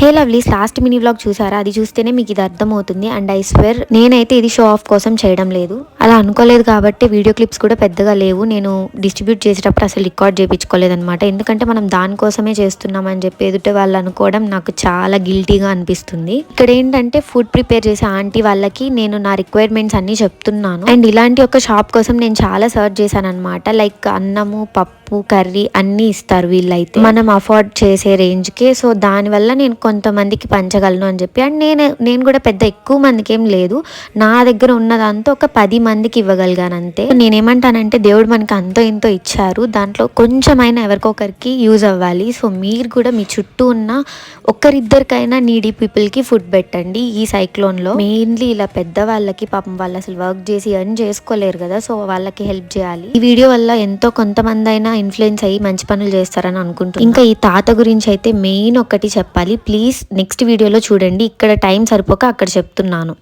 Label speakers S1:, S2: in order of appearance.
S1: హే lovelies, last mini vlog చూసారా? అది చూస్తేనే మీకు ఇది అర్థమవుతుంది. అండ్ ఐ స్వేర్ నేనైతే ఇది షో ఆఫ్ కోసం చేయడం లేదు, అలా అనుకోలేదు కాబట్టి వీడియో క్లిప్స్ కూడా పెద్దగా లేవు. నేను డిస్ట్రిబ్యూట్ చేసేటప్పుడు అసలు రికార్డ్ చేయించుకోలేదన్నమాట. ఎందుకంటే మనం దానికోసమే చేస్తున్నామని చెప్పి ఎదుట వాళ్ళు అనుకోవడం నాకు చాలా గిల్టీగా అనిపిస్తుంది. ఇక్కడ ఏంటంటే ఫుడ్ ప్రిపేర్ చేసే ఆంటీ వాళ్ళకి నేను నా రిక్వైర్మెంట్స్ అన్ని చెప్తున్నాను. అండ్ ఇలాంటి ఒక షాప్ కోసం నేను చాలా సర్చ్ చేశాను అనమాట. లైక్ అన్నము, పప్పు, కర్రీ అన్నీ ఇస్తారు వీళ్ళైతే మనం అఫోర్డ్ చేసే రేంజ్కి. సో దానివల్ల నేను కొంతమందికి పంచగలను అని చెప్పి, అండ్ నేను కూడా పెద్ద ఎక్కువ మందికి ఏం లేదు, నా దగ్గర ఉన్నదంతా ఒక 10 మందికి ఇవ్వగలిగాను అంతే. నేనేమంటానంటే దేవుడు మనకి అంతో ఇంతో ఇచ్చారు, దాంట్లో కొంచెమైనా ఎవరికొకరికి యూజ్ అవ్వాలి. సో మీరు కూడా మీ చుట్టూ ఉన్న ఒక్కరిద్దరికైనా నీడీ పీపుల్కి ఫుడ్ పెట్టండి. ఈ సైక్లోన్లో మెయిన్లీ ఇలా పెద్ద వాళ్ళకి, పాపం వాళ్ళు అసలు వర్క్ చేసి ఎర్న్ చేసుకోలేరు కదా, సో వాళ్ళకి హెల్ప్ చేయాలి. ఈ వీడియో వల్ల ఎంతో కొంతమంది అయినా ఇన్ఫ్లుయెన్స్ అయ్యి మంచి పనులు చేస్తారని అనుకుంటున్నాను. ఇంకా ఈ తాత గురించి అయితే మెయిన్ ఒకటి చెప్పాలి, ప్లీజ్ నెక్స్ట్ వీడియోలో చూడండి. ఇక్కడ టైం సరిపోక అక్కడ చెప్తున్నాను.